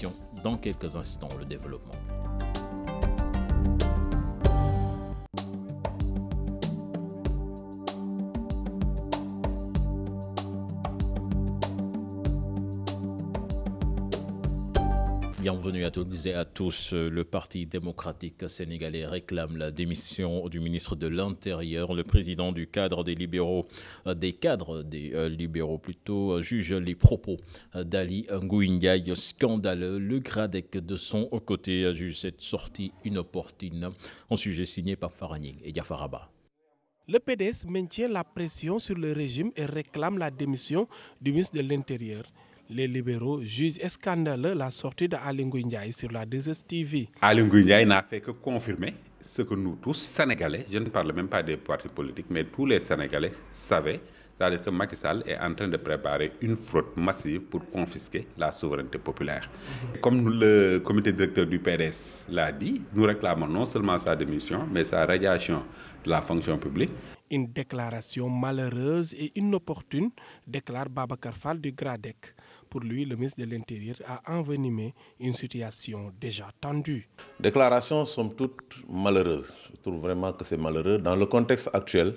l'émission. Dans quelques instants, le développement. Bienvenue à toutes et à tous. Le Parti démocratique sénégalais réclame la démission du ministre de l'Intérieur. Le président du cadre des libéraux, juge les propos d'Aly Ngouille Ndiaye scandaleux. Le GRADEC, de son côté, juge cette sortie inopportune. Un sujet signé par Faraning et Diafaraba. Le PDS maintient la pression sur le régime et réclame la démission du ministre de l'Intérieur. Les libéraux jugent scandaleux la sortie d'Aly Ngouille Ndiaye sur la 2STV. Aly Ngouille Ndiaye n'a fait que confirmer ce que nous tous, Sénégalais, je ne parle même pas des partis politiques, mais tous les Sénégalais savaient, c'est-à-dire que Macky Sall est en train de préparer une fraude massive pour confisquer la souveraineté populaire. Comme le comité directeur du PDS l'a dit, nous réclamons non seulement sa démission, mais sa radiation de la fonction publique. Une déclaration malheureuse et inopportune, déclare Babacar Fall du GRADEC. Pour lui, le ministre de l'Intérieur a envenimé une situation déjà tendue. Déclaration somme toute malheureuse. Je trouve vraiment que c'est malheureux dans le contexte actuel,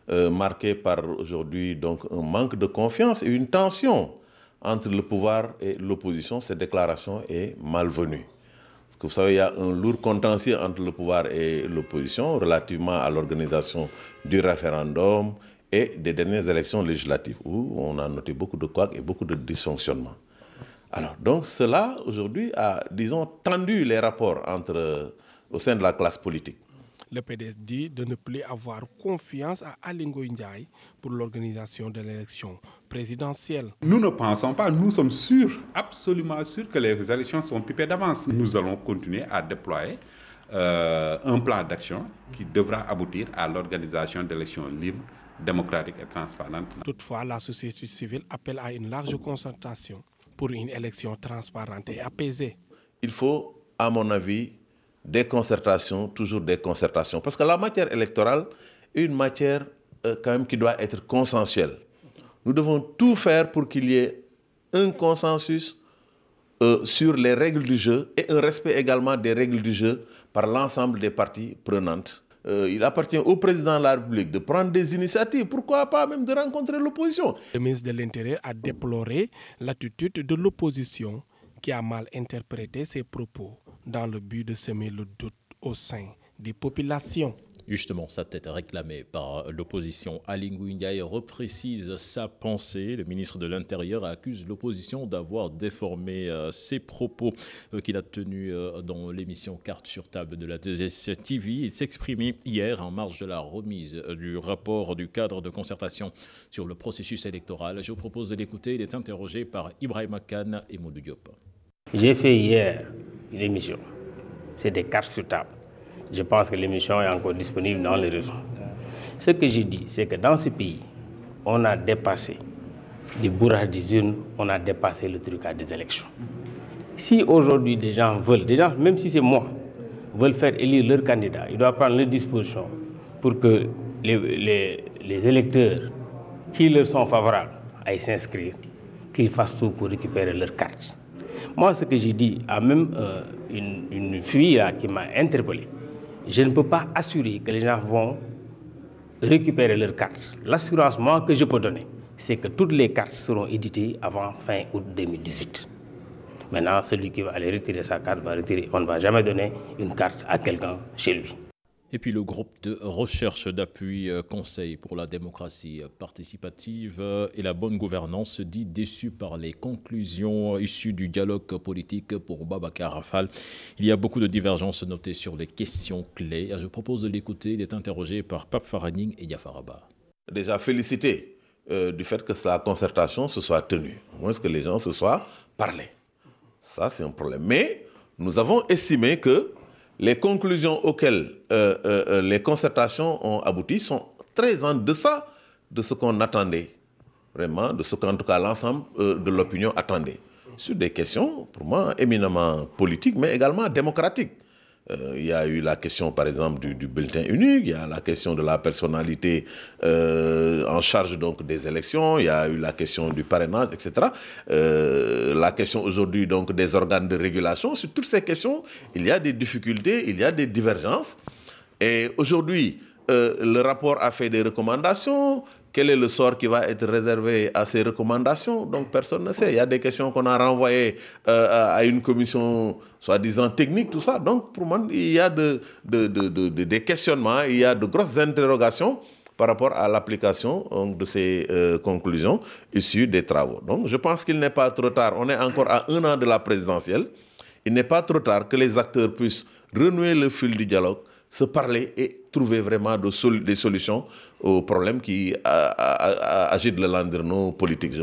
marqué par aujourd'hui donc un manque de confiance et une tension entre le pouvoir et l'opposition. Cette déclaration est malvenue. Parce que vous savez, il y a un lourd contentieux entre le pouvoir et l'opposition relativement à l'organisation du référendum et des dernières élections législatives, où on a noté beaucoup de couacs et beaucoup de dysfonctionnements. Alors, donc, cela, aujourd'hui, a, disons, tendu les rapports au sein de la classe politique. Le PDS dit de ne plus avoir confiance à Aly Ngouille Ndiaye pour l'organisation de l'élection présidentielle. Nous ne pensons pas, nous sommes sûrs, absolument sûrs que les élections sont pipées d'avance. Nous allons continuer à déployer un plan d'action qui devra aboutir à l'organisation d'élections libres, démocratique et transparente. Toutefois, la société civile appelle à une large concertation pour une élection transparente et apaisée. Il faut, à mon avis, des concertations, toujours des concertations. Parce que la matière électorale est une matière quand même qui doit être consensuelle. Nous devons tout faire pour qu'il y ait un consensus sur les règles du jeu et un respect également des règles du jeu par l'ensemble des parties prenantes. Il appartient au président de la République de prendre des initiatives, pourquoi pas même de rencontrer l'opposition. Le ministre de l'Intérieur a déploré l'attitude de l'opposition qui a mal interprété ses propos dans le but de semer le doute au sein des populations. Justement, sa tête réclamée par l'opposition. Aly Ngouille Ndiaye reprécise sa pensée. Le ministre de l'Intérieur accuse l'opposition d'avoir déformé ses propos qu'il a tenus dans l'émission Carte sur table de la 2STV. Il s'exprimait hier en marge de la remise du rapport du cadre de concertation sur le processus électoral. Je vous propose de l'écouter. Il est interrogé par Ibrahima Kane et Modou Diop. J'ai fait hier une émission. C'est des cartes sur table. Je pense que l'émission est encore disponible dans les réseaux. Ce que j'ai dit, c'est que dans ce pays, on a dépassé les bourrages des urnes, on a dépassé le trucage des élections. Si aujourd'hui des gens veulent, même si c'est moi, veulent faire élire leur candidat, ils doivent prendre leurs dispositions pour que les électeurs qui leur sont favorables aillent s'inscrire, qu'ils fassent tout pour récupérer leur carte. Moi, ce que j'ai dit à même une fille là, qui m'a interpellé, je ne peux pas assurer que les gens vont récupérer leurs cartes. L'assurance que je peux donner, c'est que toutes les cartes seront éditées avant fin août 2018. Maintenant, celui qui va aller retirer sa carte va retirer. On ne va jamais donner une carte à quelqu'un chez lui. Et puis le groupe de recherche d'appui Conseil pour la démocratie participative et la bonne gouvernance se dit déçu par les conclusions issues du dialogue politique pour Babacar Fall. Il y a beaucoup de divergences notées sur les questions clés. Je propose de l'écouter. Il est interrogé par Pape Faraning et Diafaraba. Déjà félicité du fait que la concertation se soit tenue, au moins que les gens se soient parlé. Ça, c'est un problème. Mais nous avons estimé que les conclusions auxquelles les concertations ont abouti sont très en deçà de ce qu'on attendait, vraiment, de ce qu'en tout cas l'ensemble de l'opinion attendait. Sur des questions, pour moi, éminemment politiques, mais également démocratiques. Il y a eu la question, par exemple, du bulletin unique, il y a la question de la personnalité en charge donc, des élections, il y a eu la question du parrainage, etc. La question aujourd'hui donc, des organes de régulation. Sur toutes ces questions, il y a des difficultés, il y a des divergences. Et aujourd'hui, le rapport a fait des recommandations. Quel est le sort qui va être réservé à ces recommandations? Donc personne ne sait. Il y a des questions qu'on a renvoyées à une commission soi-disant technique, tout ça. Donc pour moi, il y a des questionnements, il y a de grosses interrogations par rapport à l'application de ces conclusions issues des travaux. Donc je pense qu'il n'est pas trop tard. On est encore à 1 an de la présidentielle. Il n'est pas trop tard que les acteurs puissent renouer le fil du dialogue, se parler et trouver vraiment des solutions aux problèmes qui agitent le landerneau politique.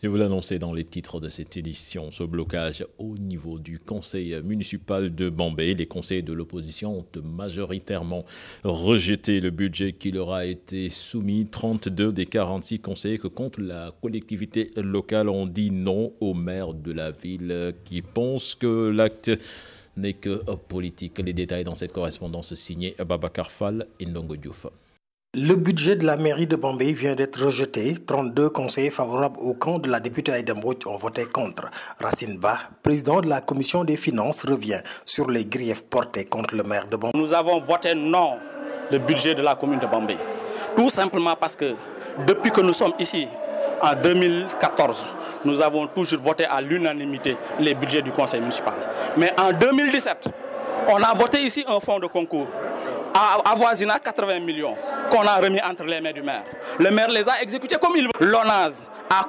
Je vous l'annonçais dans les titres de cette édition, ce blocage au niveau du conseil municipal de Bambey. Les conseillers de l'opposition ont majoritairement rejeté le budget qui leur a été soumis. 32 des 46 conseillers que compte la collectivité locale ont dit non au maire de la ville qui pense que l'acte n'est que politique. Les détails dans cette correspondance signée Babacar Fall et Ndongo Diouf. Le budget de la mairie de Bambey vient d'être rejeté. 32 conseillers favorables au camp de la députée Aïda Mbodj ont voté contre. Racine Ba, président de la commission des finances, revient sur les griefs portés contre le maire de Bambey. Nous avons voté non le budget de la commune de Bambey. Tout simplement parce que depuis que nous sommes ici, en 2014, nous avons toujours voté à l'unanimité les budgets du conseil municipal. Mais en 2017, on a voté ici un fonds de concours avoisinant 80 millions qu'on a remis entre les mains du maire. Le maire les a exécutés comme il veut. L'ONAS a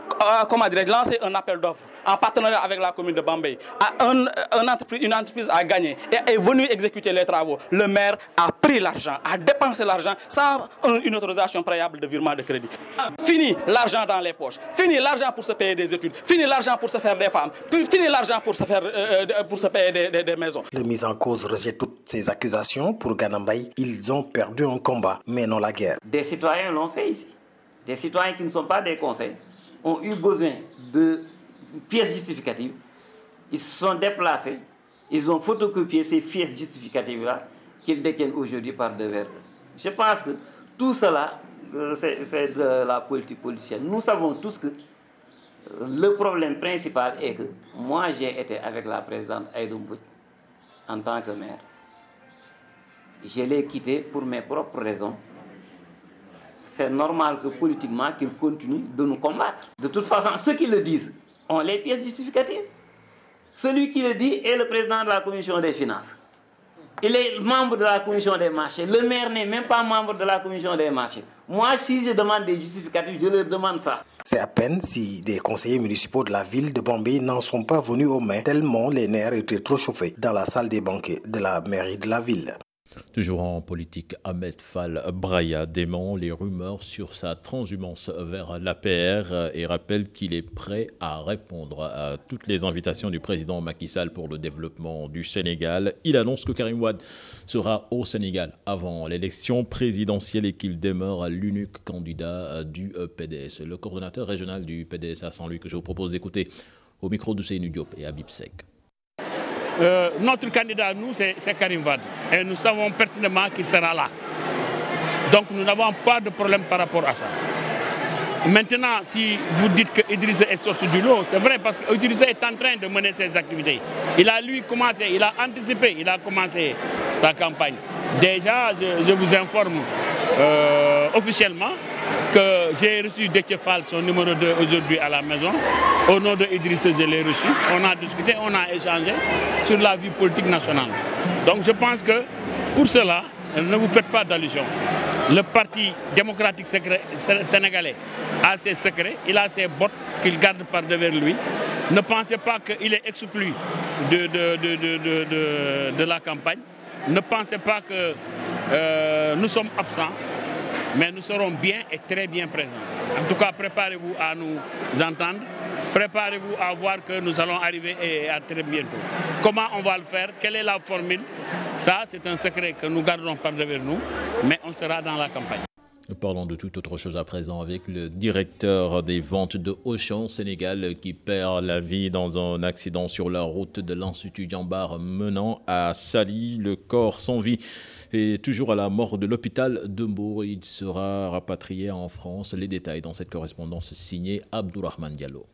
lancé un appel d'offres en partenariat avec la commune de Bambey. Une entreprise a gagné et est venue exécuter les travaux. Le maire a pris l'argent, a dépensé l'argent sans une autorisation préalable de virement de crédit. Fini l'argent dans les poches, fini l'argent pour se payer des études, fini l'argent pour se faire des femmes, fini l'argent pour se payer des maisons. Le mis en cause rejette toutes ces accusations. Pour Ganambay, ils ont perdu un combat, mais non la guerre. Des citoyens l'ont fait ici. Des citoyens qui ne sont pas des conseils ont eu besoin de pièces justificatives. Ils se sont déplacés, ils ont photocopié ces pièces justificatives-là qu'ils détiennent aujourd'hui par devers. Je pense que tout cela, c'est de la politique politicienne. Nous savons tous que le problème principal est que moi, j'ai été avec la présidente Aïda Mbodj en tant que maire. Je l'ai quitté pour mes propres raisons. C'est normal que politiquement, qu'ils continuent de nous combattre. De toute façon, ceux qui le disent ont les pièces justificatives. Celui qui le dit est le président de la commission des finances. Il est membre de la commission des marchés. Le maire n'est même pas membre de la commission des marchés. Moi, si je demande des justificatifs, je leur demande ça. C'est à peine si des conseillers municipaux de la ville de Bambey n'en sont pas venus aux mains, tellement les nerfs étaient trop chauffés dans la salle des banquets de la mairie de la ville. Toujours en politique, Ahmed Fall Braya dément les rumeurs sur sa transhumance vers l'APR et rappelle qu'il est prêt à répondre à toutes les invitations du président Macky Sall pour le développement du Sénégal. Il annonce que Karim Wade sera au Sénégal avant l'élection présidentielle et qu'il demeure l'unique candidat du PDS. Le coordonnateur régional du PDS à Saint-Louis que je vous propose d'écouter au micro de Seynou Diop et Habib Sek. Notre candidat, nous, c'est Karim Wade. Et nous savons pertinemment qu'il sera là. Donc nous n'avons pas de problème par rapport à ça. Maintenant, si vous dites que Idrissa est sorti du lot, c'est vrai parce qu'Idrissa est en train de mener ses activités. Il a lui commencé, il a anticipé, il a commencé sa campagne. Déjà, je vous informe officiellement que j'ai reçu Déthié Fall, son numéro 2 aujourd'hui à la maison. Au nom de Idrissa, je l'ai reçu. On a discuté, on a échangé sur la vie politique nationale. Donc je pense que pour cela, ne vous faites pas d'allusion. Le Parti démocratique sénégalais a ses secrets, il a ses bottes qu'il garde par devers lui. Ne pensez pas qu'il est exclu de la campagne. Ne pensez pas que nous sommes absents, mais nous serons bien et très bien présents. En tout cas, préparez-vous à nous entendre. Préparez-vous à voir que nous allons arriver et à très bientôt. Comment on va le faire? Quelle est la formule? Ça, c'est un secret que nous garderons par devers nous, mais on sera dans la campagne. Parlons de toute autre chose à présent avec le directeur des ventes de Auchan Sénégal qui perd la vie dans un accident sur la route de l'Institut Diambar menant à Saly. Le corps sans vie est toujours à la morgue de l'hôpital de Mbour. Il sera rapatrié en France. Les détails dans cette correspondance signée Abdourahmane Diallo.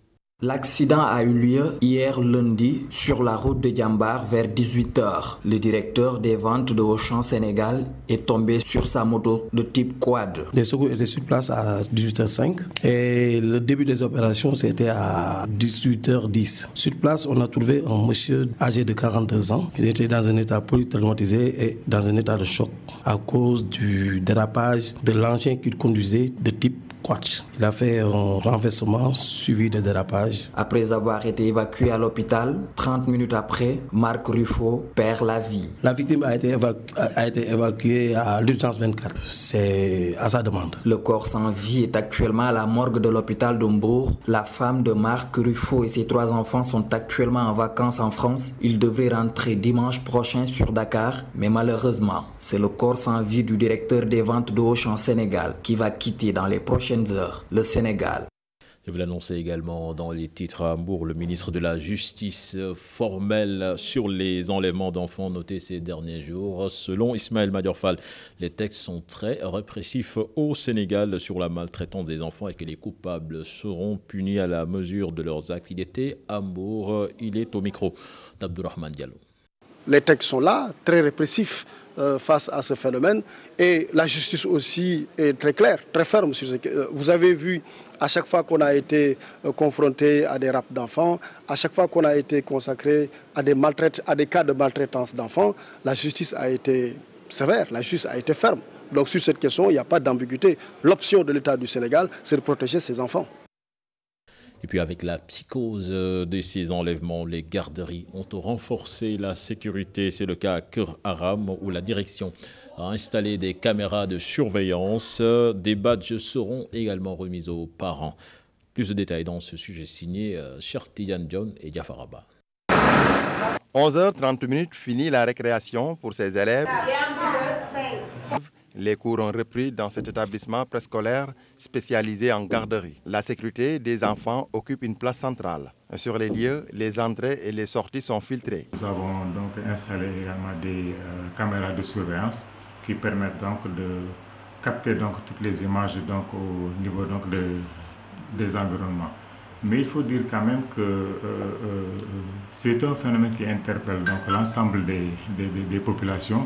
L'accident a eu lieu hier lundi sur la route de Diambar vers 18h. Le directeur des ventes de Auchan Sénégal est tombé sur sa moto de type quad. Les secours étaient sur place à 18h05 et le début des opérations c'était à 18h10. Sur place, on a trouvé un monsieur âgé de 42 ans qui était dans un état polytraumatisé et dans un état de choc à cause du dérapage de l'engin qu'il conduisait de type quad. Il a fait un renversement suivi de dérapage. Après avoir été évacué à l'hôpital, 30 minutes après, Marc Ruffo perd la vie. La victime a été évacuée à l'urgence 24. C'est à sa demande. Le corps sans vie est actuellement à la morgue de l'hôpital de Mbour. La femme de Marc Ruffo et ses 3 enfants sont actuellement en vacances en France. Ils devraient rentrer dimanche prochain sur Dakar, mais malheureusement, c'est le corps sans vie du directeur des ventes de Auchan Sénégal qui va quitter dans les prochaines heures le Sénégal. Je vous l'annoncer également dans les titres à Hambourg, le ministre de la Justice formel sur les enlèvements d'enfants notés ces derniers jours. Selon Ismaël Madior Fall, les textes sont très répressifs au Sénégal sur la maltraitance des enfants et que les coupables seront punis à la mesure de leurs actes. Il était à Hambourg, il est au micro d'Abdourahmane Diallo. Les textes sont là, très répressifs face à ce phénomène et la justice aussi est très claire, très ferme sur ce que vous avez vu. À chaque fois qu'on a été confronté à des rapts d'enfants, à chaque fois qu'on a été consacré à des cas de maltraitance d'enfants, la justice a été sévère, la justice a été ferme. Donc sur cette question, il n'y a pas d'ambiguïté. L'option de l'État du Sénégal, c'est de protéger ses enfants. Et puis avec la psychose de ces enlèvements, les garderies ont renforcé la sécurité. C'est le cas à Cœur Aram où la direction a installé des caméras de surveillance. Des badges seront également remis aux parents. Plus de détails dans ce sujet signé Chertian John et Diafaraba. 11h30, finit la récréation pour ces élèves. Les cours ont repris dans cet établissement préscolaire spécialisé en garderie. La sécurité des enfants occupe une place centrale. Sur les lieux, les entrées et les sorties sont filtrées. Nous avons donc installé également des caméras de surveillance qui permettent donc de capter donc toutes les images donc au niveau donc des environnements. Mais il faut dire quand même que c'est un phénomène qui interpelle donc l'ensemble des populations.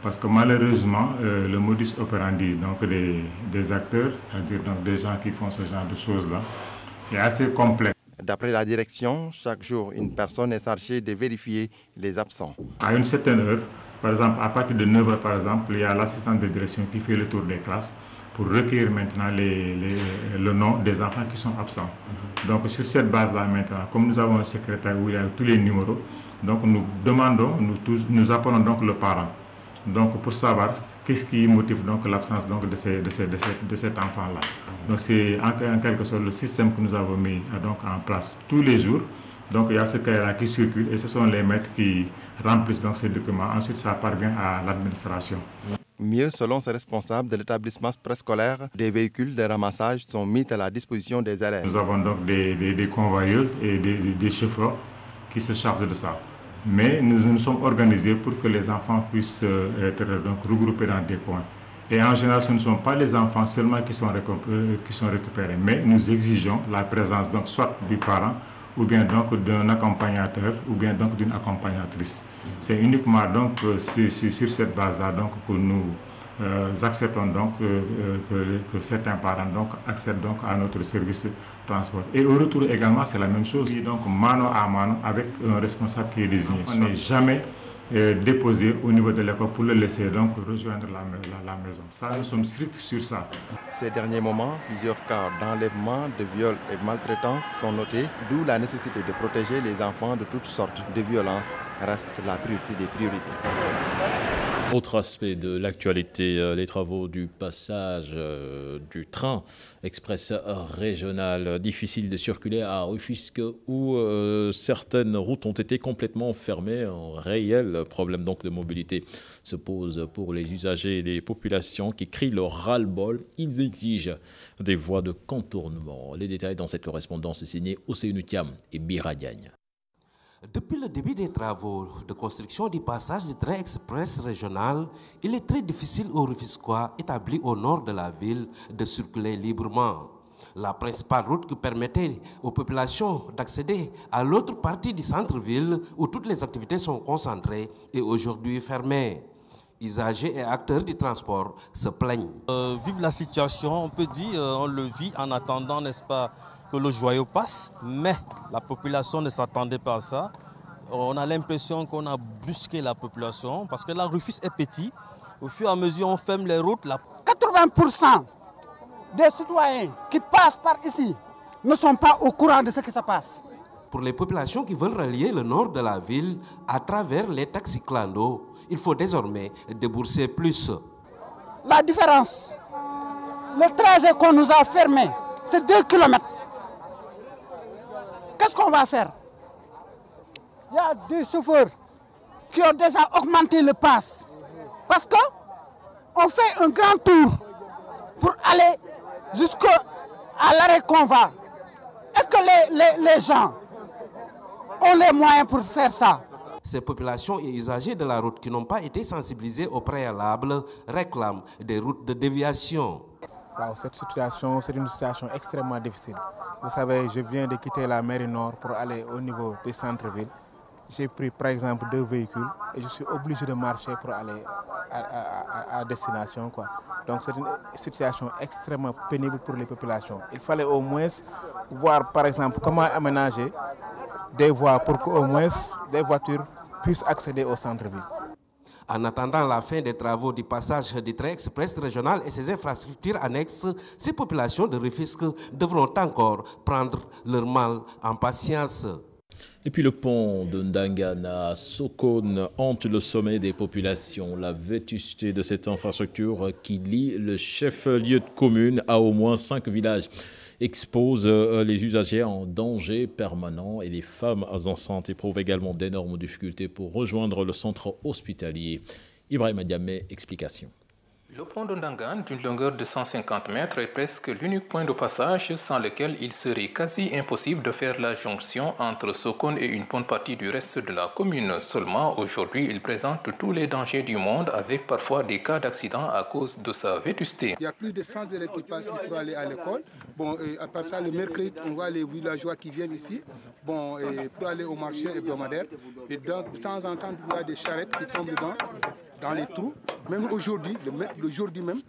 Parce que malheureusement, le modus operandi donc des acteurs, c'est-à-dire donc des gens qui font ce genre de choses-là, est assez complexe. D'après la direction, chaque jour, une personne est chargée de vérifier les absents. À une certaine heure, par exemple, à partir de 9h, par exemple, il y a l'assistant de direction qui fait le tour des classes pour recueillir maintenant le nom des enfants qui sont absents. Donc sur cette base-là maintenant, comme nous avons un secrétaire où il y a tous les numéros, donc nous demandons, nous appelons donc le parent. Donc pour savoir qu'est-ce qui motive donc l'absence donc de cet enfant-là. Donc c'est en quelque sorte le système que nous avons mis donc en place tous les jours. Donc il y a ce cahier-là qui circule et ce sont les maîtres qui remplissent donc ces documents. Ensuite ça parvient à l'administration. Mieux, selon ces responsables de l'établissement préscolaire, des véhicules de ramassage sont mis à la disposition des élèves. Nous avons donc des convoyeuses et des chauffeurs qui se chargent de ça. Mais nous nous sommes organisés pour que les enfants puissent être donc regroupés dans des coins. Et en général, ce ne sont pas les enfants seulement qui sont récupérés, mais nous exigeons la présence donc soit du parent ou bien donc d'un accompagnateur ou bien donc d'une accompagnatrice. C'est uniquement donc sur cette base-là donc que nous acceptons donc que certains parents donc accèdent donc à notre service transport. Et au retour également, c'est la même chose. Donc mano à mano avec un responsable qui est désigné. On n'est jamais déposé au niveau de l'école pour le laisser donc rejoindre la maison. Ça, nous sommes stricts sur ça. Ces derniers moments, plusieurs cas d'enlèvement, de viol et de maltraitance sont notés, d'où la nécessité de protéger les enfants de toutes sortes de violences reste la priorité des priorités. Autre aspect de l'actualité, les travaux du passage du train express régional. Difficile de circuler à Rufisque où certaines routes ont été complètement fermées. Un réel problème donc de mobilité se pose pour les usagers et les populations qui crient leur ras-le-bol. Ils exigent des voies de contournement. Les détails dans cette correspondance signée Ousseynou Thiam et Bira Diagne. Depuis le début des travaux de construction du passage du train express régional, il est très difficile aux Rufisquois établis au nord de la ville de circuler librement. La principale route qui permettait aux populations d'accéder à l'autre partie du centre-ville où toutes les activités sont concentrées est aujourd'hui fermée. Usagers et acteurs du transport se plaignent. Vive la situation, on peut dire, on le vit en attendant, n'est-ce pas, que le joyau passe, mais la population ne s'attendait pas à ça. On a l'impression qu'on a brusqué la population parce que la Rufisque est petit. Au fur et à mesure, on ferme les routes. 80% des citoyens qui passent par ici ne sont pas au courant de ce qui se passe. Pour les populations qui veulent relier le nord de la ville à travers les taxis clando, il faut désormais débourser plus. La différence, le trajet qu'on nous a fermé, c'est 2 km. Qu'est-ce qu'on va faire? Il y a des chauffeurs qui ont déjà augmenté le pass parce qu'on fait un grand tour pour aller jusqu'à l'arrêt qu'on va. Est-ce que les gens ont les moyens pour faire ça? Ces populations et usagers de la route qui n'ont pas été sensibilisés au préalable réclament des routes de déviation. Cette situation, c'est une situation extrêmement difficile. Vous savez, je viens de quitter la mairie nord pour aller au niveau du centre-ville. J'ai pris par exemple 2 véhicules et je suis obligé de marcher pour aller à destination, quoi. Donc c'est une situation extrêmement pénible pour les populations. Il fallait au moins voir par exemple comment aménager des voies pour qu'au moins des voitures puissent accéder au centre-ville. En attendant la fin des travaux du passage du train express régional et ses infrastructures annexes, ces populations de Rufisque devront encore prendre leur mal en patience. Et puis le pont de Ndangana à Sokone hante le sommet des populations. La vétusté de cette infrastructure qui lie le chef-lieu de commune à au moins 5 villages expose les usagers en danger permanent et les femmes enceintes éprouvent également d'énormes difficultés pour rejoindre le centre hospitalier. Ibrahim Diamé, explication. Le pont de Ndangan, d'une longueur de 150 mètres, est presque l'unique point de passage sans lequel il serait quasi impossible de faire la jonction entre Sokone et une bonne partie du reste de la commune. Seulement, aujourd'hui, il présente tous les dangers du monde avec parfois des cas d'accident à cause de sa vétusté. Il y a plus de 100 élèves qui passent pour aller à l'école. Bon, et à part ça, le mercredi, on voit les villageois qui viennent ici pour aller au marché hebdomadaire. Et de temps en temps, il y a des charrettes qui tombent dans les trous. Même aujourd'hui, le jour du même,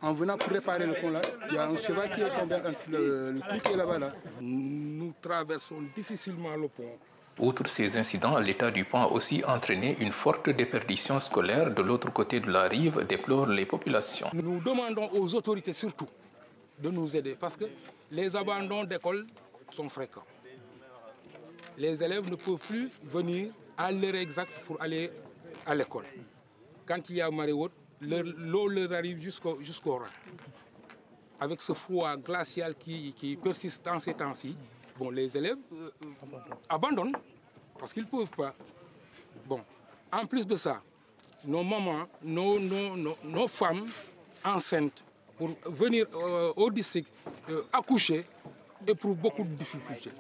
en venant pour réparer le pont là, il y a un cheval qui est tombé entre le trou qui est là-bas. Là. Nous traversons difficilement le pont. Outre ces incidents, l'état du pont a aussi entraîné une forte déperdition scolaire de l'autre côté de la rive, déplorent les populations. Nous demandons aux autorités surtout de nous aider parce que les abandons d'école sont fréquents. Les élèves ne peuvent plus venir à l'heure exacte pour aller à l'école. Quand il y a marée haute, l'eau leur arrive jusqu'au rein. Avec ce froid glacial qui persiste dans ces temps-ci, les élèves abandonnent parce qu'ils ne peuvent pas. En plus de ça, nos mamans, nos femmes enceintes, pour venir au district accoucher, éprouvent beaucoup de difficultés.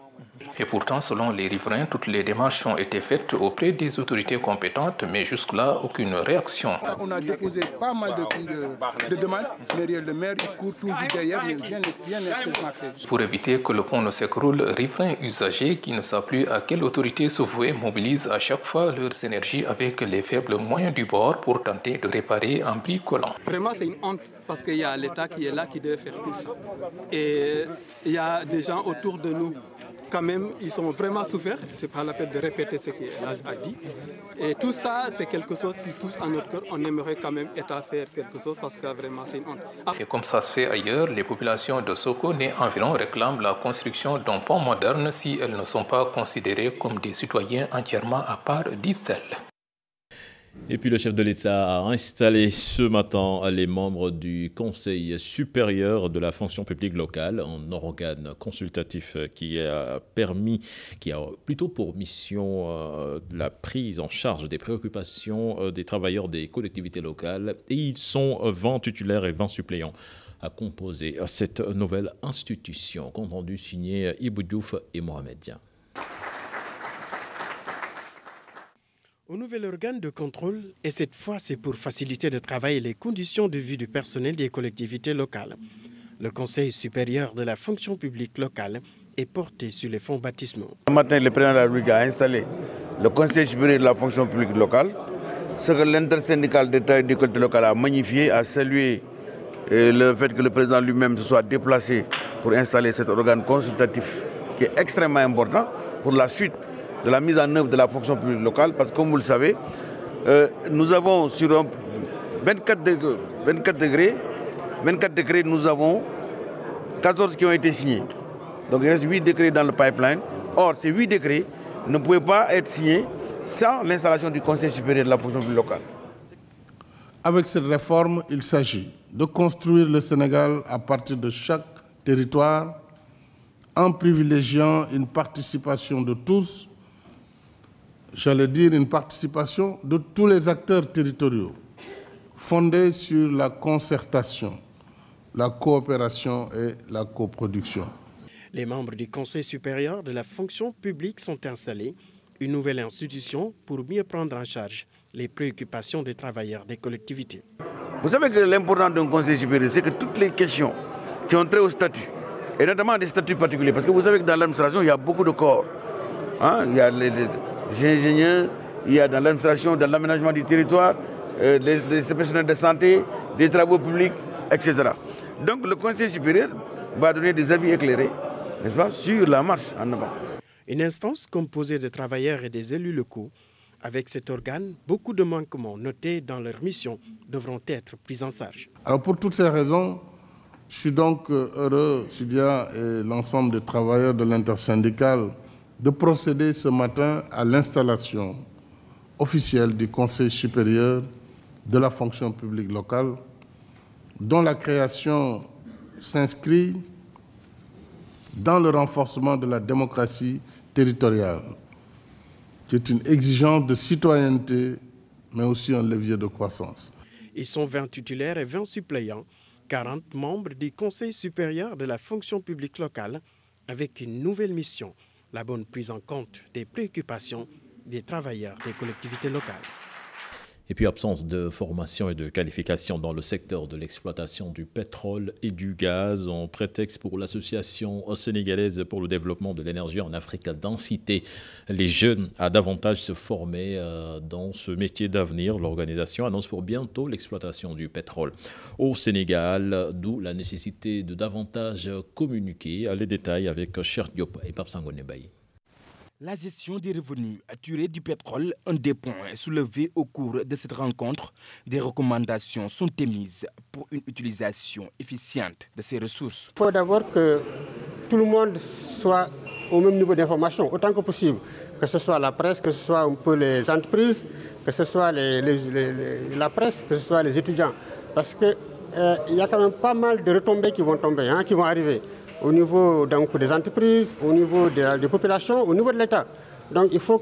Et pourtant, selon les riverains, toutes les démarches ont été faites auprès des autorités compétentes, mais jusque-là, aucune réaction. On a déposé pas mal de demandes, mais le maire il court toujours derrière, mais bien fait. Pour éviter que le pont ne s'écroule, riverains usagers qui ne savent plus à quelle autorité se vouer mobilisent à chaque fois leurs énergies avec les faibles moyens du bord pour tenter de réparer en bricolant. Vraiment, c'est une honte parce qu'il y a l'État qui est là qui doit faire tout ça. Et il y a des gens autour de nous. Quand même, ils sont vraiment souffert. C'est pas la peine de répéter ce qu'il a dit. Et tout ça, c'est quelque chose qui touche à notre cœur. On aimerait quand même État faire quelque chose parce que vraiment, c'est une honte. Et comme ça se fait ailleurs, les populations de Sokone et environ réclament la construction d'un pont moderne si elles ne sont pas considérées comme des citoyens entièrement à part d'Israël. Et puis le chef de l'État a installé ce matin les membres du Conseil supérieur de la fonction publique locale, un organe consultatif qui a plutôt pour mission la prise en charge des préoccupations des travailleurs des collectivités locales. Et ils sont 20 titulaires et 20 suppléants à composer cette nouvelle institution. Compte rendu signé Ibou Diouf et Mohamed Dia. Au nouvel organe de contrôle, et cette fois c'est pour faciliter le travail et les conditions de vie du personnel des collectivités locales. Le Conseil supérieur de la fonction publique locale est porté sur les fonds baptismaux. Ce matin, le président de la République a installé le Conseil supérieur de la fonction publique locale. Ce que l'intersyndical d'État et des collectivités locales a magnifié, a salué le fait que le président lui-même se soit déplacé pour installer cet organe consultatif qui est extrêmement important pour la suite de la mise en œuvre de la fonction publique locale, parce que comme vous le savez, nous avons sur 24 décrets, nous avons 14 qui ont été signés. Donc il reste 8 décrets dans le pipeline. Or, ces 8 décrets ne pouvaient pas être signés sans l'installation du Conseil supérieur de la fonction publique locale. Avec cette réforme, il s'agit de construire le Sénégal à partir de chaque territoire en privilégiant une participation de tous, j'allais dire une participation de tous les acteurs territoriaux, fondée sur la concertation, la coopération et la coproduction. Les membres du Conseil supérieur de la fonction publique sont installés, une nouvelle institution pour mieux prendre en charge les préoccupations des travailleurs des collectivités. Vous savez que l'important d'un Conseil supérieur, c'est que toutes les questions qui ont trait au statut, et notamment des statuts particuliers, parce que vous savez que dans l'administration, il y a beaucoup de corps. Il y a les ingénieurs, il y a dans l'administration, dans l'aménagement du territoire, des personnels de santé, des travaux publics, etc. Donc le Conseil supérieur va donner des avis éclairés, n'est-ce pas, sur la marche en avant. Une instance composée de travailleurs et des élus locaux. Avec cet organe, beaucoup de manquements notés dans leur mission devront être pris en charge. Alors pour toutes ces raisons, je suis donc heureux, Sidia et l'ensemble des travailleurs de l'intersyndicale, de procéder ce matin à l'installation officielle du Conseil supérieur de la fonction publique locale, dont la création s'inscrit dans le renforcement de la démocratie territoriale, qui est une exigence de citoyenneté, mais aussi un levier de croissance. Ils sont 20 titulaires et 20 suppléants, 40 membres du Conseil supérieur de la fonction publique locale, avec une nouvelle mission, la bonne prise en compte des préoccupations des travailleurs des collectivités locales. Et puis absence de formation et de qualification dans le secteur de l'exploitation du pétrole et du gaz en prétexte pour l'association sénégalaise pour le développement de l'énergie en Afrique d'inciter les jeunes à davantage se former dans ce métier d'avenir. L'organisation annonce pour bientôt l'exploitation du pétrole au Sénégal, d'où la nécessité de davantage communiquer. Les détails avec Cheikh Diop et Pape Sangone Baye. La gestion des revenus tirés du pétrole, un des points soulevés au cours de cette rencontre. Des recommandations sont émises pour une utilisation efficiente de ces ressources. Il faut d'abord que tout le monde soit au même niveau d'information, autant que possible. Que ce soit la presse, que ce soit un peu les entreprises, que ce soit la presse, que ce soit les étudiants. Parce qu'il y a quand même pas mal de retombées qui vont tomber, qui vont arriver. Au niveau donc, des entreprises, au niveau des populations, au niveau de l'État. Donc il faut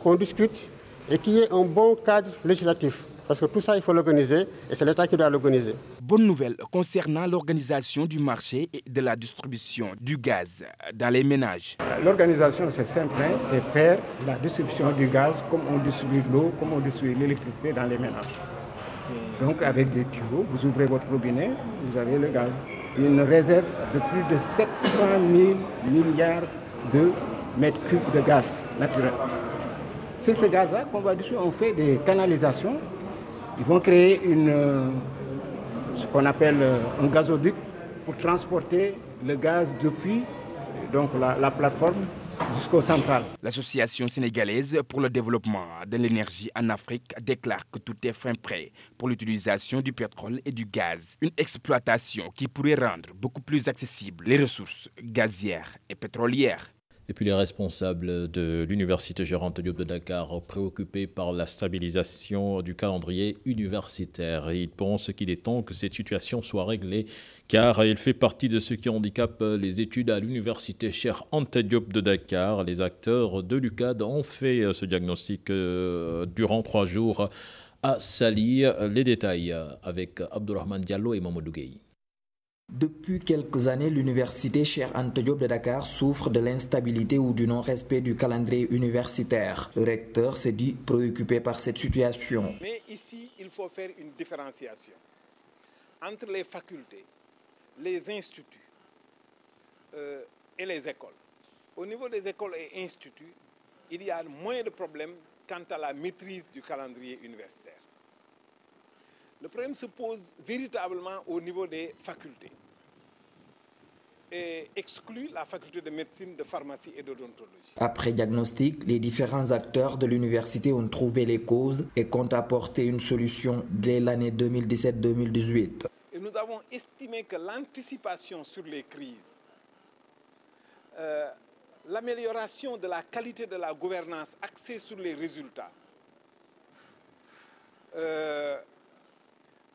qu'on discute et qu'il y ait un bon cadre législatif. Parce que tout ça, il faut l'organiser et c'est l'État qui doit l'organiser. Bonne nouvelle concernant l'organisation du marché et de la distribution du gaz dans les ménages. L'organisation, c'est simple, c'est faire la distribution du gaz comme on distribue l'eau, comme on distribue l'électricité dans les ménages. Donc avec des tuyaux, vous ouvrez votre robinet, vous avez le gaz. Une réserve de plus de 700 000 milliards de mètres cubes de gaz naturel. C'est ce gaz-là qu'on va distribuer. On fait des canalisations. Ils vont créer ce qu'on appelle un gazoduc pour transporter le gaz depuis donc, la plateforme jusqu'au central. L'Association sénégalaise pour le développement de l'énergie en Afrique déclare que tout est fin prêt pour l'utilisation du pétrole et du gaz. Une exploitation qui pourrait rendre beaucoup plus accessibles les ressources gazières et pétrolières. Et puis les responsables de l'université Cheikh Anta Diop de Dakar, préoccupés par la stabilisation du calendrier universitaire. Ils pensent qu'il est temps que cette situation soit réglée, car il fait partie de ceux qui handicapent les études à l'université Cheikh Anta Diop de Dakar. Les acteurs de l'UCAD ont fait ce diagnostic durant 3 jours à Sali. Les détails avec Abdourahmane Diallo et Mamadou Gueye. Depuis quelques années, l'université Cheikh Anta Diop de Dakar souffre de l'instabilité ou du non-respect du calendrier universitaire. Le recteur s'est dit préoccupé par cette situation. Mais ici, il faut faire une différenciation entre les facultés, les instituts et les écoles. Au niveau des écoles et instituts, il y a moins de problèmes quant à la maîtrise du calendrier universitaire. Le problème se pose véritablement au niveau des facultés et exclut la faculté de médecine, de pharmacie et d'odontologie. Après diagnostic, les différents acteurs de l'université ont trouvé les causes et comptent apporter une solution dès l'année 2017-2018. Et nous avons estimé que l'anticipation sur les crises, l'amélioration de la qualité de la gouvernance axée sur les résultats,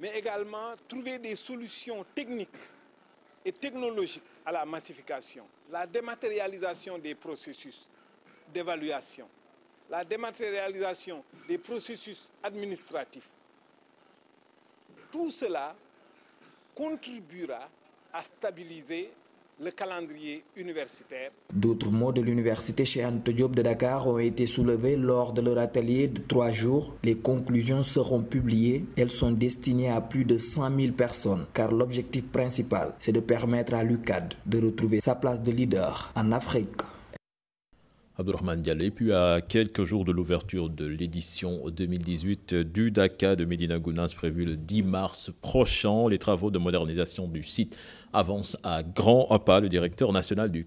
mais également trouver des solutions techniques et technologiques à la massification, la dématérialisation des processus d'évaluation, la dématérialisation des processus administratifs. Tout cela contribuera à stabiliser le calendrier universitaire. D'autres mots de l'université Cheikh Anta Diop de Dakar ont été soulevés lors de leur atelier de 3 jours. Les conclusions seront publiées. Elles sont destinées à plus de 100 000 personnes, car l'objectif principal, c'est de permettre à l'UCAD de retrouver sa place de leader en Afrique. Abdourahmane Diallo. Et puis à quelques jours de l'ouverture de l'édition 2018 du Dakar de Médina Gounass, prévu le 10 mars prochain, les travaux de modernisation du site avancent à grands pas. Le directeur national du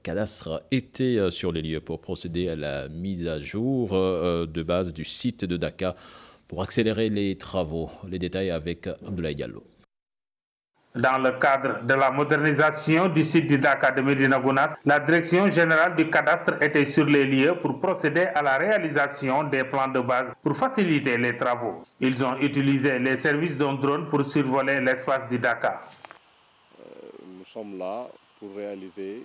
cadastre était sur les lieux pour procéder à la mise à jour de base du site de Dakar pour accélérer les travaux. Les détails avec Abdoulaye Diallo. Dans le cadre de la modernisation du site du Dakar de Médina Gounass, la direction générale du cadastre était sur les lieux pour procéder à la réalisation des plans de base pour faciliter les travaux. Ils ont utilisé les services d'un drone pour survoler l'espace du Dakar. Nous sommes là pour réaliser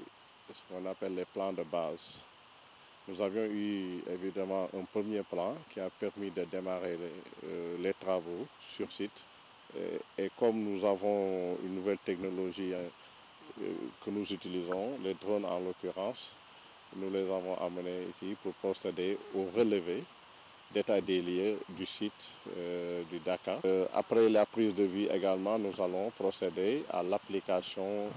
ce qu'on appelle les plans de base. Nous avions eu évidemment un premier plan qui a permis de démarrer les travaux sur site. Et comme nous avons une nouvelle technologie que nous utilisons, les drones en l'occurrence, nous les avons amenés ici pour procéder au relevé d'état des lieux du site du Dakar. Après la prise de vue également, nous allons procéder à l'application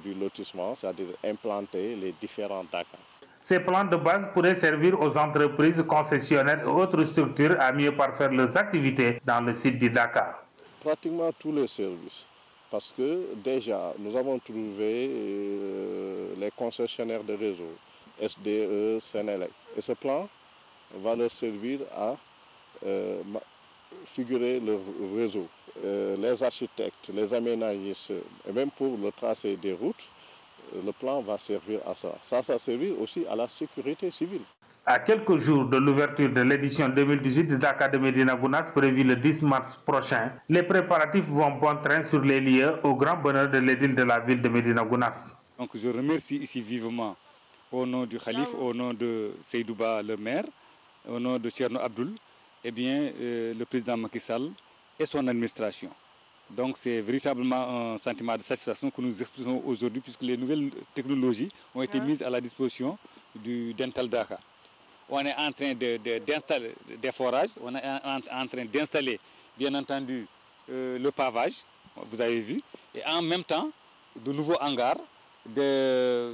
du lotissement, c'est-à-dire implanter les différents Dakar. Ces plans de base pourraient servir aux entreprises concessionnaires et autres structures à mieux parfaire leurs activités dans le site du Dakar. Pratiquement tous les services, parce que déjà nous avons trouvé les concessionnaires de réseau, SDE, Sénélec, et ce plan va leur servir à figurer le réseau. Les architectes, les aménagistes, et même pour le tracé des routes, le plan va servir à ça. Ça va servir aussi à la sécurité civile. À quelques jours de l'ouverture de l'édition 2018 du Dakar de Médina Gounass, prévu le 10 mars prochain, les préparatifs vont bon train sur les lieux au grand bonheur de l'édile de la ville de Médina Gounass. Donc je remercie ici vivement au nom du Khalif, au nom de Seydouba le maire, au nom de Thierno Abdoul, le président Macky Sall et son administration. Donc c'est véritablement un sentiment de satisfaction que nous exprimons aujourd'hui puisque les nouvelles technologies ont été mises à la disposition du Dental Dakar. On est en train d'installer des forages, on est en train d'installer bien entendu le pavage, vous avez vu, et en même temps de nouveaux hangars, des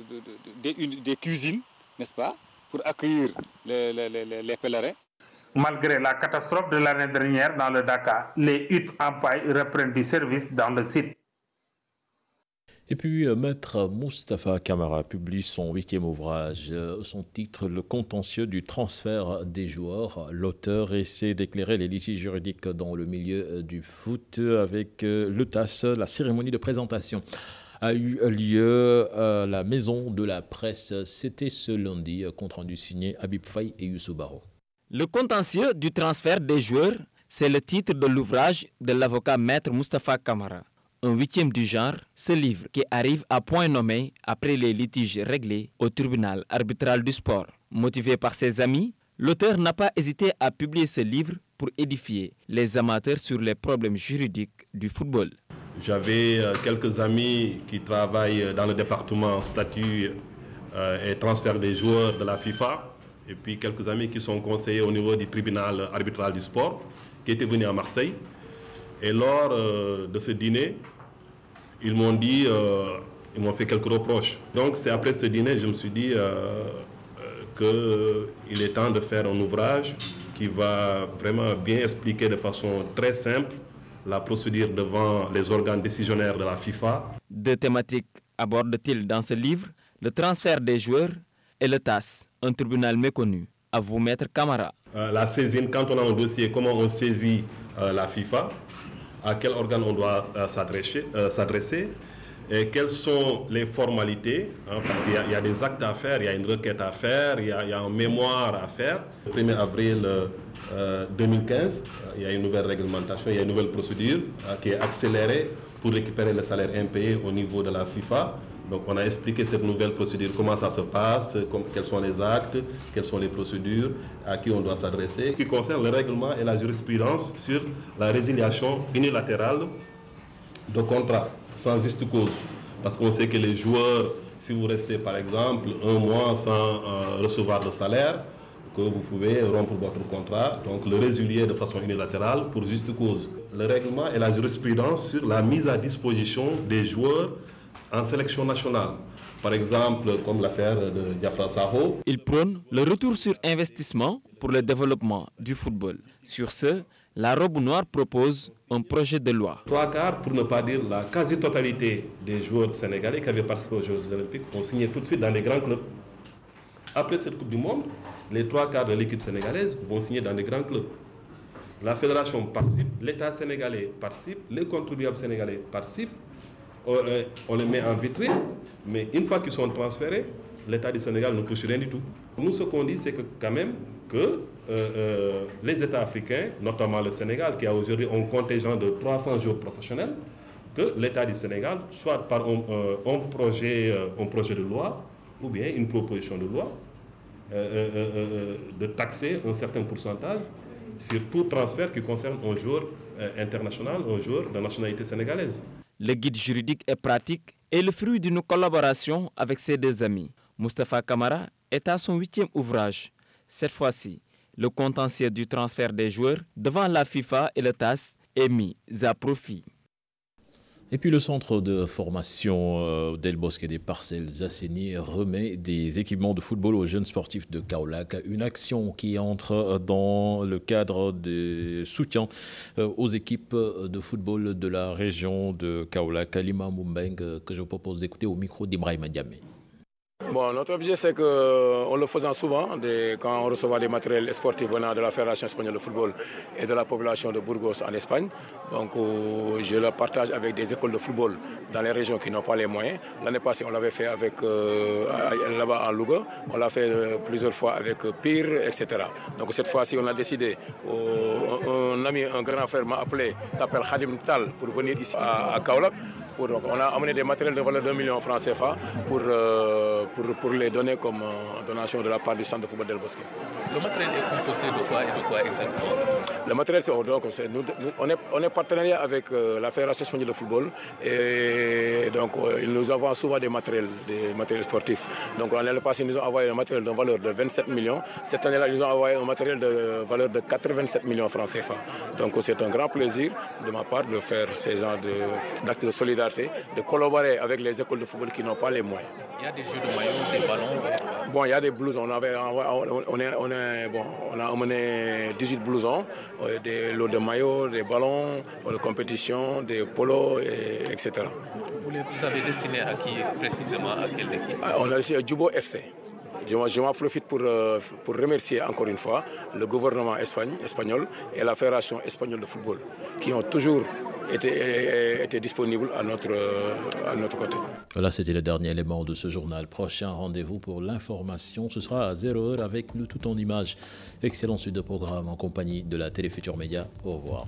cuisines, n'est-ce pas, pour accueillir les pèlerins. Malgré la catastrophe de l'année dernière dans le Dakar, les huttes en paille reprennent du service dans le site. Et puis, Maître Moustapha Camara publie son 8e ouvrage. Son titre, Le contentieux du transfert des joueurs. L'auteur essaie d'éclairer les litiges juridiques dans le milieu du foot avec le TAS, la cérémonie de présentation a eu lieu à la Maison de la Presse. C'était ce lundi, compte rendu signé Habib Faye et Youssou Baro. Le contentieux du transfert des joueurs, c'est le titre de l'ouvrage de l'avocat maître Moustapha Kamara. Un 8e du genre, ce livre qui arrive à point nommé après les litiges réglés au tribunal arbitral du sport. Motivé par ses amis, l'auteur n'a pas hésité à publier ce livre pour édifier les amateurs sur les problèmes juridiques du football. J'avais quelques amis qui travaillent dans le département statut et transfert des joueurs de la FIFA, et puis quelques amis qui sont conseillers au niveau du tribunal arbitral du sport, qui étaient venus à Marseille. Et lors de ce dîner, ils m'ont dit, ils m'ont fait quelques reproches. Donc c'est après ce dîner, je me suis dit qu'il est temps de faire un ouvrage qui va vraiment bien expliquer de façon très simple la procédure devant les organes décisionnaires de la FIFA. Deux thématiques aborde-t-il dans ce livre, le transfert des joueurs et le TAS, un tribunal méconnu. À vous, maître Kamara. La saisine, quand on a un dossier, comment on saisit la FIFA, à quel organe on doit s'adresser, et quelles sont les formalités, parce qu'il y a des actes à faire, il y a une requête à faire, il y a un mémoire à faire. Le 1er avril 2015, il y a une nouvelle réglementation, il y a une nouvelle procédure qui est accélérée pour récupérer le salaire impayé au niveau de la FIFA. Donc on a expliqué cette nouvelle procédure, comment ça se passe, quels sont les actes, quelles sont les procédures, à qui on doit s'adresser. Ce qui concerne le règlement et la jurisprudence sur la résiliation unilatérale de contrats sans juste cause. Parce qu'on sait que les joueurs, si vous restez par exemple un mois sans recevoir de salaire, que vous pouvez rompre votre contrat, donc le résilier de façon unilatérale pour juste cause. Le règlement et la jurisprudence sur la mise à disposition des joueurs en sélection nationale. Par exemple, comme l'affaire de Diafra Sakho. Il prône le retour sur investissement pour le développement du football. Sur ce, la robe noire propose un projet de loi. 3/4, pour ne pas dire la quasi-totalité des joueurs sénégalais qui avaient participé aux Jeux Olympiques ont signé tout de suite dans les grands clubs. Après cette Coupe du Monde, les 3/4 de l'équipe sénégalaise vont signer dans des grands clubs. La fédération participe, l'État sénégalais participe, les contribuables sénégalais participent. On les met en vitrine, mais une fois qu'ils sont transférés, l'État du Sénégal ne touche rien du tout. Nous, ce qu'on dit, c'est que quand même que les États africains, notamment le Sénégal, qui a aujourd'hui un contingent de 300 joueurs professionnels, que l'État du Sénégal, soit par un projet de loi ou bien une proposition de loi, de taxer un certain pourcentage sur tout transfert qui concerne un joueur international, un joueur de nationalité sénégalaise. Le guide juridique et pratique est le fruit d'une collaboration avec ses deux amis. Moustapha Kamara est à son 8e ouvrage. Cette fois-ci, le contentieux du transfert des joueurs devant la FIFA et le TAS est mis à profit. Et puis le centre de formation d'El Bosque des Parcelles Assainies remet des équipements de football aux jeunes sportifs de Kaolack. Une action qui entre dans le cadre de soutien aux équipes de football de la région de Kaolack. Alima Mumbeng, que je vous propose d'écouter au micro d'Ibrahima Diamé. Bon, notre objet, c'est qu'en le faisant souvent, quand on recevait des matériels sportifs venant de la Fédération espagnole de football et de la population de Burgos en Espagne, donc je le partage avec des écoles de football dans les régions qui n'ont pas les moyens. L'année passée, on l'avait fait avec là-bas en Louga, on l'a fait plusieurs fois avec Pire, etc. Donc cette fois-ci, on a décidé, un ami, un grand frère m'a appelé, s'appelle Khadim Tal, pour venir ici à Kaolack. Donc, on a amené des matériels de valeur de 1 million de francs CFA pour les donner comme donation de la part du centre de football d'El Bosque. Le matériel est composé de quoi et de quoi exactement? Le matériel, on est partenariat avec la Fédération espagnole de football et donc nous avons souvent des matériels sportifs. Donc l'année passée, ils nous ont envoyé un matériel de valeur de 27 millions. Cette année-là, ils nous ont envoyé un matériel de valeur de 87 millions de francs CFA. Donc c'est un grand plaisir de ma part de faire ces genres d'actes de solidarité, de collaborer avec les écoles de football qui n'ont pas les moyens. Il y a des jeux de maillots, des ballons. Bon, il y a des blousons. On a emmené 18 blousons, des lots de maillots, des ballons de compétition, des polos, etc. Vous avez destiné à qui précisément, à quelle équipe? On a destiné à Djubo FC. Je m'en profite pour remercier encore une fois le gouvernement espagnol et la Fédération espagnole de football qui ont toujours était disponible à notre côté. Voilà, c'était le dernier élément de ce journal. Prochain rendez-vous pour l'information, ce sera à 0h avec nous tout en images. Excellente suite de programme en compagnie de la Télé Futurs Médias. Au revoir.